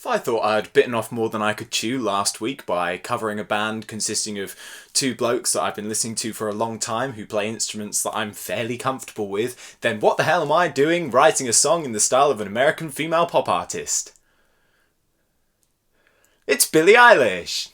I thought I'd bitten off more than I could chew last week by covering a band consisting of two blokes that I've been listening to for a long time who play instruments that I'm fairly comfortable with, then what the hell am I doing writing a song in the style of an American female pop artist? It's Billie Eilish!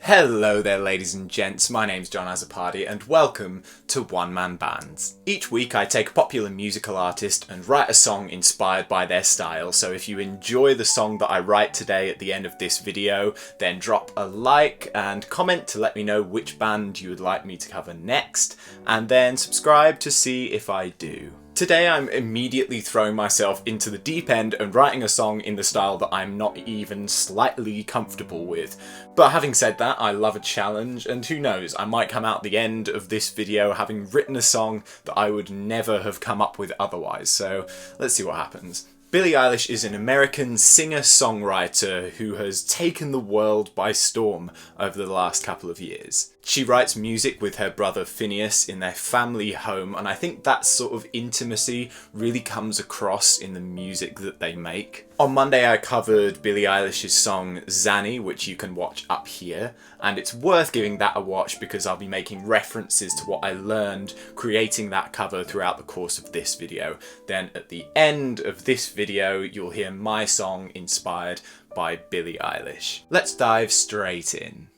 Hello there ladies and gents, my name's John AZOPARDI'S and welcome to One Man Bands. Each week I take a popular musical artist and write a song inspired by their style, so if you enjoy the song that I write today at the end of this video, then drop a like and comment to let me know which band you would like me to cover next, and then subscribe to see if I do. Today I'm immediately throwing myself into the deep end and writing a song in the style that I'm not even slightly comfortable with. But having said that, I love a challenge, and who knows, I might come out the end of this video having written a song that I would never have come up with otherwise, so let's see what happens. Billie Eilish is an American singer-songwriter who has taken the world by storm over the last couple of years. She writes music with her brother Phineas in their family home, and I think that sort of intimacy really comes across in the music that they make. On Monday I covered Billie Eilish's song Zanny, which you can watch up here, and it's worth giving that a watch because I'll be making references to what I learned creating that cover throughout the course of this video. Then at the end of this video you'll hear my song inspired by Billie Eilish. Let's dive straight in.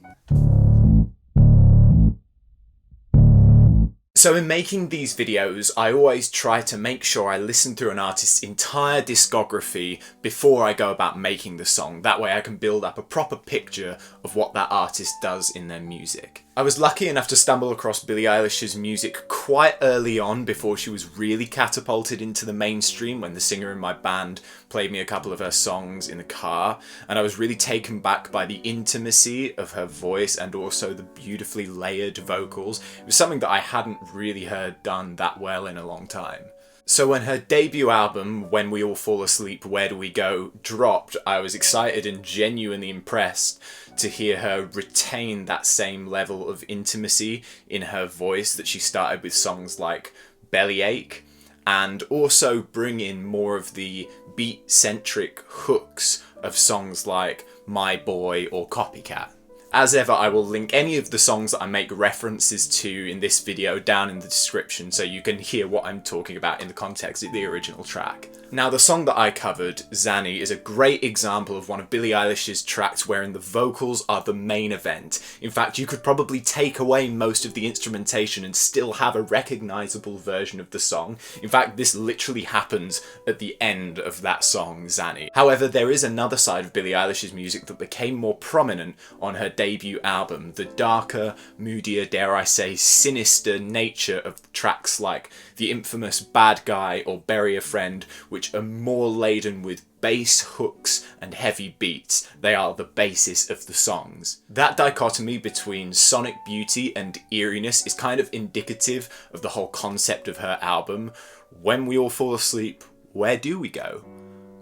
So in making these videos, I always try to make sure I listen through an artist's entire discography before I go about making the song. That way I can build up a proper picture of what that artist does in their music. I was lucky enough to stumble across Billie Eilish's music quite early on before she was really catapulted into the mainstream when the singer in my band played me a couple of her songs in the car, and I was really taken back by the intimacy of her voice and also the beautifully layered vocals. It was something that I hadn't really heard done that well in a long time. So when her debut album, When We All Fall Asleep, Where Do We Go, dropped, I was excited and genuinely impressed to hear her retain that same level of intimacy in her voice that she started with songs like Bellyache, and also bring in more of the beat-centric hooks of songs like My Boy or Copycat. As ever, I will link any of the songs that I make references to in this video down in the description so you can hear what I'm talking about in the context of the original track. Now, the song that I covered, Zanny, is a great example of one of Billie Eilish's tracks wherein the vocals are the main event. In fact, you could probably take away most of the instrumentation and still have a recognisable version of the song. In fact, this literally happens at the end of that song, Zanny. However, there is another side of Billie Eilish's music that became more prominent on her debut album, the darker, moodier, dare I say, sinister nature of tracks like the infamous Bad Guy or Bury a Friend, which are more laden with bass hooks and heavy beats. They are the basis of the songs. That dichotomy between sonic beauty and eeriness is kind of indicative of the whole concept of her album. When we all fall asleep, where do we go?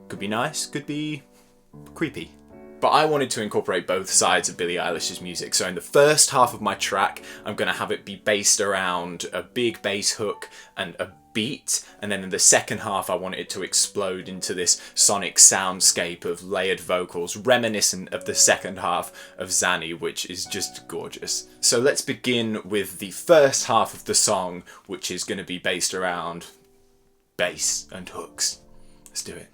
Could be nice, could be creepy. But I wanted to incorporate both sides of Billie Eilish's music, so in the first half of my track, I'm going to have it be based around a big bass hook and a beat, and then in the second half I want it to explode into this sonic soundscape of layered vocals, reminiscent of the second half of Zanny, which is just gorgeous. So let's begin with the first half of the song, which is going to be based around bass and hooks. Let's do it.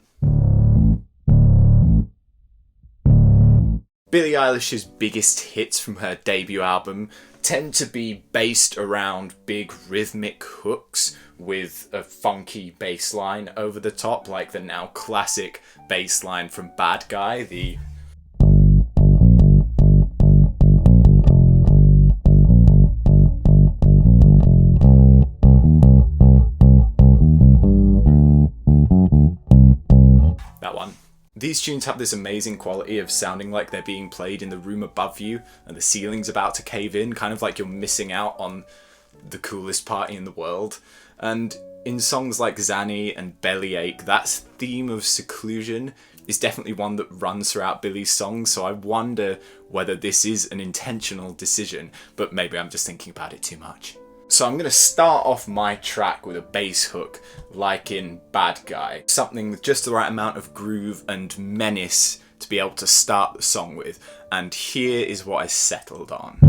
Billie Eilish's biggest hits from her debut album tend to be based around big rhythmic hooks with a funky bass line over the top, like the now classic bass line from Bad Guy, the that one. These tunes have this amazing quality of sounding like they're being played in the room above you and the ceiling's about to cave in, kind of like you're missing out on the coolest party in the world. And in songs like Zanny and Bellyache, that theme of seclusion is definitely one that runs throughout Billie's songs, so I wonder whether this is an intentional decision, but maybe I'm just thinking about it too much. So I'm going to start off my track with a bass hook, like in Bad Guy. Something with just the right amount of groove and menace to be able to start the song with, and here is what I settled on.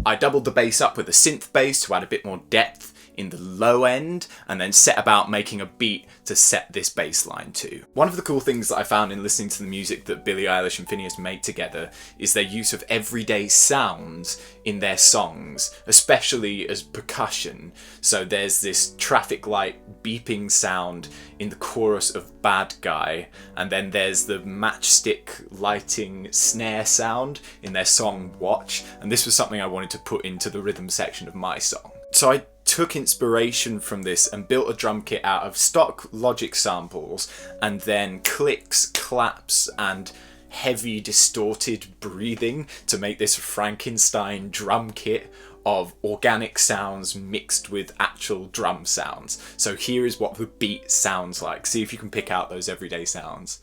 I doubled the bass up with a synth bass to add a bit more depth in the low end, and then set about making a beat to set this bass line to. One of the cool things that I found in listening to the music that Billie Eilish and Finneas make together is their use of everyday sounds in their songs, especially as percussion. So there's this traffic light beeping sound in the chorus of Bad Guy, and then there's the matchstick lighting snare sound in their song Watch, and this was something I wanted to put into the rhythm section of my song. So I took inspiration from this and built a drum kit out of stock Logic samples, and then clicks, claps, and heavy distorted breathing to make this Frankenstein drum kit of organic sounds mixed with actual drum sounds. So here is what the beat sounds like. See if you can pick out those everyday sounds.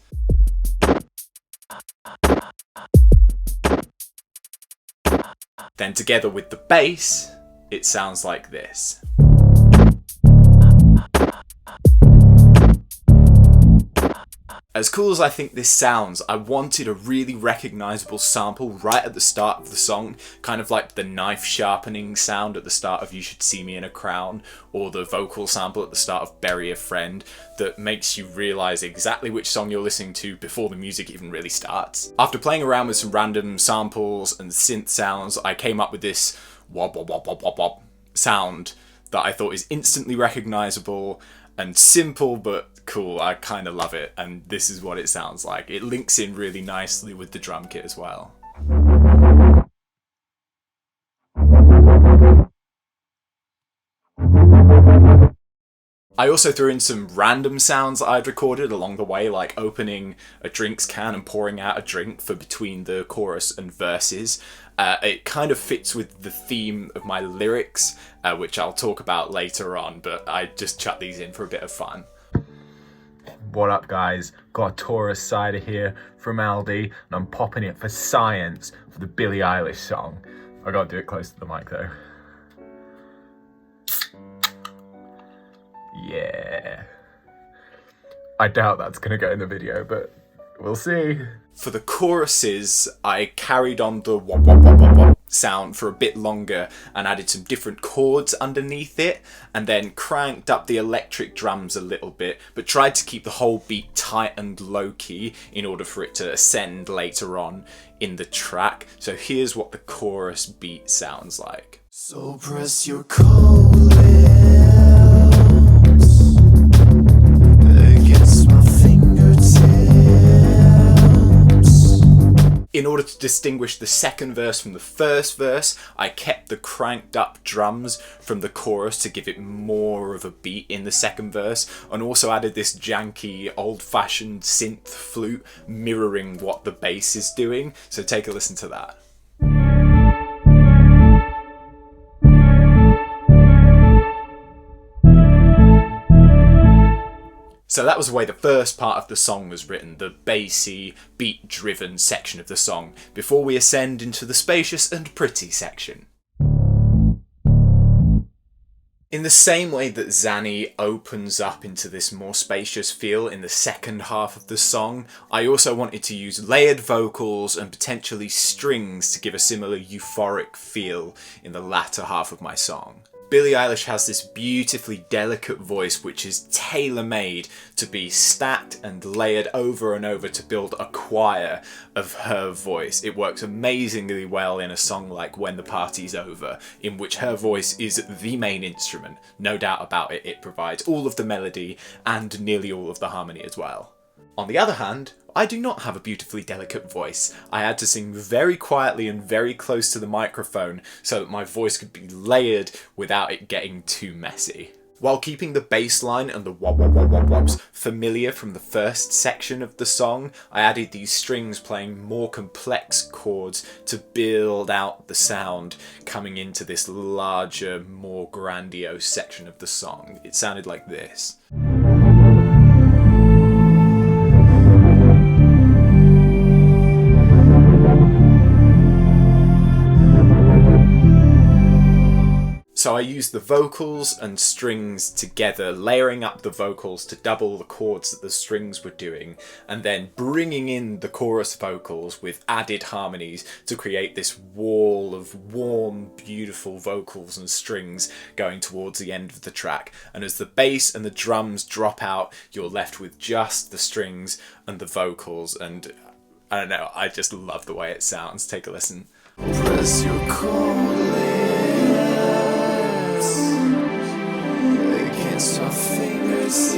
Then together with the bass, it sounds like this. As cool as I think this sounds, I wanted a really recognisable sample right at the start of the song, kind of like the knife sharpening sound at the start of You Should See Me in a Crown, or the vocal sample at the start of Bury a Friend, that makes you realise exactly which song you're listening to before the music even really starts. After playing around with some random samples and synth sounds, I came up with this wob wob wob wob wob wob sound that I thought is instantly recognisable and simple but cool. I kind of love it, and this is what it sounds like. It links in really nicely with the drum kit as well. I also threw in some random sounds that I'd recorded along the way, like opening a drinks can and pouring out a drink for between the chorus and verses. It kind of fits with the theme of my lyrics, which I'll talk about later on, but I just chucked these in for a bit of fun. What up, guys? Got a Taurus cider here from Aldi, and I'm popping it for science for the Billie Eilish song. I gotta do it close to the mic though. Yeah. I doubt that's gonna go in the video, but we'll see. For the choruses, I carried on the wop wop wop wop wop sound for a bit longer and added some different chords underneath it, and then cranked up the electric drums a little bit, but tried to keep the whole beat tight and low key in order for it to ascend later on in the track. So here's what the chorus beat sounds like. So press your cold against my fingertips. In order to distinguish the second verse from the first verse, I kept the cranked up drums from the chorus to give it more of a beat in the second verse, and also added this janky old-fashioned synth flute mirroring what the bass is doing. So take a listen to that. So that was the way the first part of the song was written, the bassy, beat-driven section of the song, before we ascend into the spacious and pretty section. In the same way that Zanny opens up into this more spacious feel in the second half of the song, I also wanted to use layered vocals and potentially strings to give a similar euphoric feel in the latter half of my song. Billie Eilish has this beautifully delicate voice which is tailor-made to be stacked and layered over and over to build a choir of her voice. It works amazingly well in a song like When the Party's Over, in which her voice is the main instrument. No doubt about it, it provides all of the melody and nearly all of the harmony as well. On the other hand, I do not have a beautifully delicate voice. I had to sing very quietly and very close to the microphone so that my voice could be layered without it getting too messy. While keeping the bass line and the wop wop wop wop wops familiar from the first section of the song, I added these strings playing more complex chords to build out the sound coming into this larger, more grandiose section of the song. It sounded like this. So I used the vocals and strings together, layering up the vocals to double the chords that the strings were doing, and then bringing in the chorus vocals with added harmonies to create this wall of warm, beautiful vocals and strings going towards the end of the track. And as the bass and the drums drop out, you're left with just the strings and the vocals, and I don't know, I just love the way it sounds. Take a listen. Press your cold against our fingertips.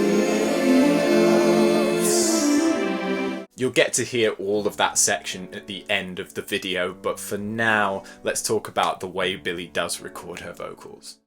You'll get to hear all of that section at the end of the video, but for now, let's talk about the way Billie does record her vocals.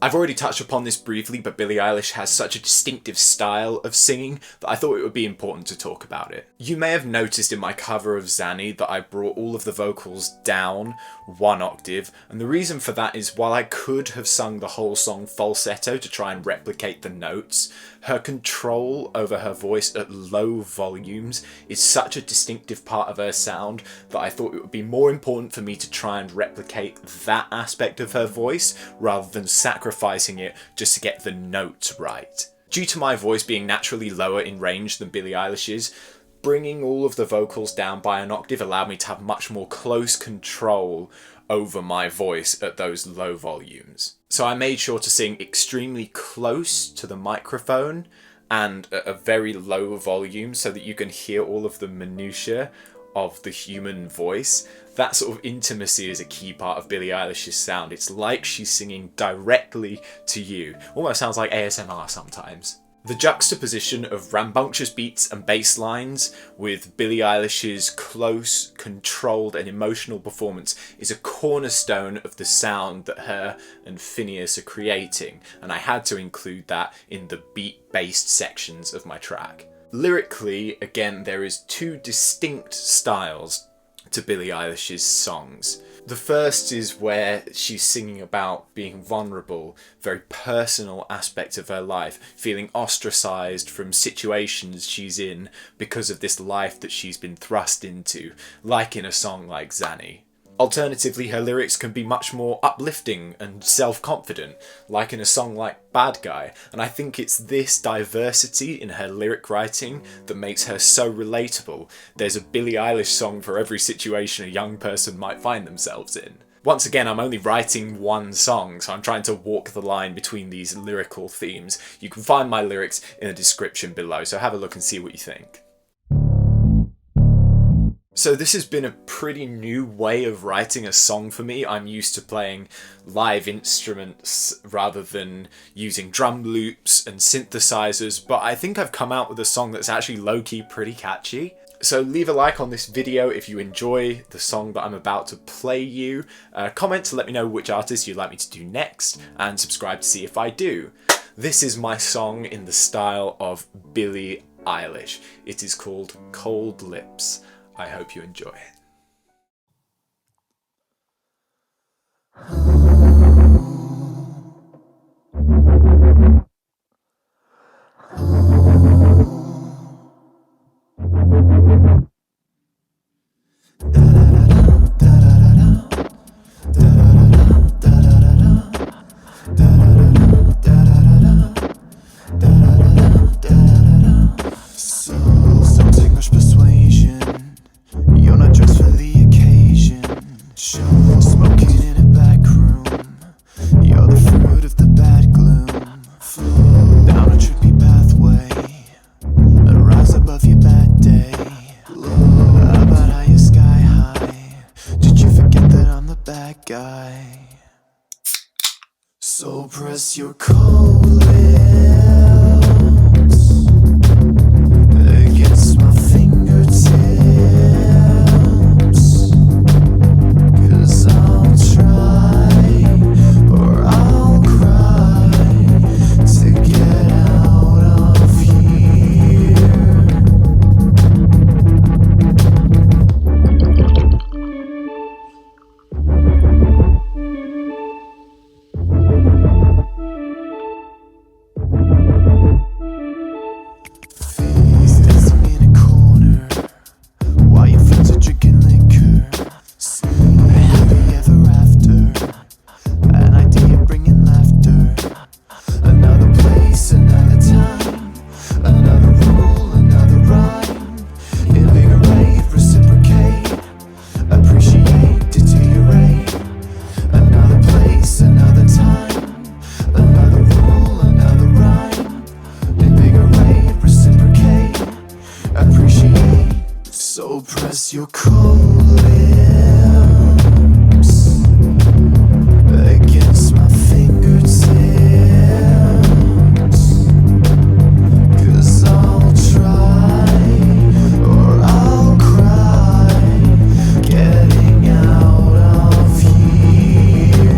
I've already touched upon this briefly, but Billie Eilish has such a distinctive style of singing that I thought it would be important to talk about it. You may have noticed in my cover of Zanny that I brought all of the vocals down 1 octave, and the reason for that is while I could have sung the whole song falsetto to try and replicate the notes, her control over her voice at low volumes is such a distinctive part of her sound that I thought it would be more important for me to try and replicate that aspect of her voice rather than sacrificing it just to get the notes right. Due to my voice being naturally lower in range than Billie Eilish's, bringing all of the vocals down by 1 octave allowed me to have much more close control over my voice at those low volumes. So I made sure to sing extremely close to the microphone and at a very low volume so that you can hear all of the minutiae of the human voice. That sort of intimacy is a key part of Billie Eilish's sound. It's like she's singing directly to you. Almost sounds like ASMR sometimes. The juxtaposition of rambunctious beats and bass lines with Billie Eilish's close, controlled and emotional performance is a cornerstone of the sound that her and Phineas are creating, and I had to include that in the beat-based sections of my track. Lyrically, again, there is 2 distinct styles to Billie Eilish's songs. The first is where she's singing about being vulnerable, very personal aspect of her life, feeling ostracised from situations she's in because of this life that she's been thrust into, like in a song like Zanny. Alternatively, her lyrics can be much more uplifting and self-confident, like in a song like Bad Guy, and I think it's this diversity in her lyric writing that makes her so relatable. There's a Billie Eilish song for every situation a young person might find themselves in. Once again, I'm only writing 1 song, so I'm trying to walk the line between these lyrical themes. You can find my lyrics in the description below, so have a look and see what you think. So this has been a pretty new way of writing a song for me. I'm used to playing live instruments rather than using drum loops and synthesizers, but I think I've come out with a song that's actually low-key pretty catchy. So leave a like on this video if you enjoy the song that I'm about to play you. Comment to let me know which artist you'd like me to do next, and subscribe to see if I do. This is my song in the style of Billie Eilish. It is called Cold Lips. I hope you enjoy it. So take much persuasion. You're not dressed for the occasion. Smoking in a back room. You're the fruit of the bad gloom. Flow down a trippy pathway and rise above your bad day. About how you're sky high. Did you forget that I'm the bad guy? So press your cold lips against my fingertips, 'cause I'll try, or your cold lips against my fingertips, 'cause I'll try or I'll cry getting out of here.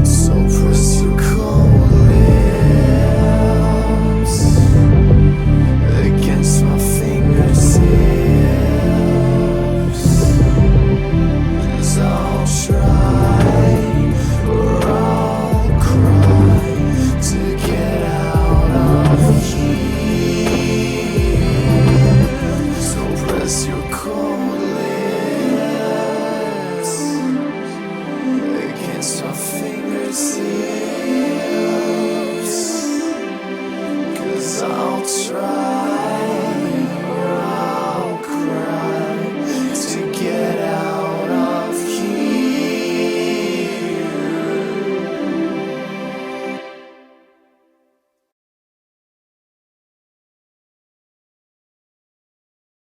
So press your cold lips against my fingertips, 'cause I'll try or I'll cry to get out of here. So press your cold lips against my fingertips.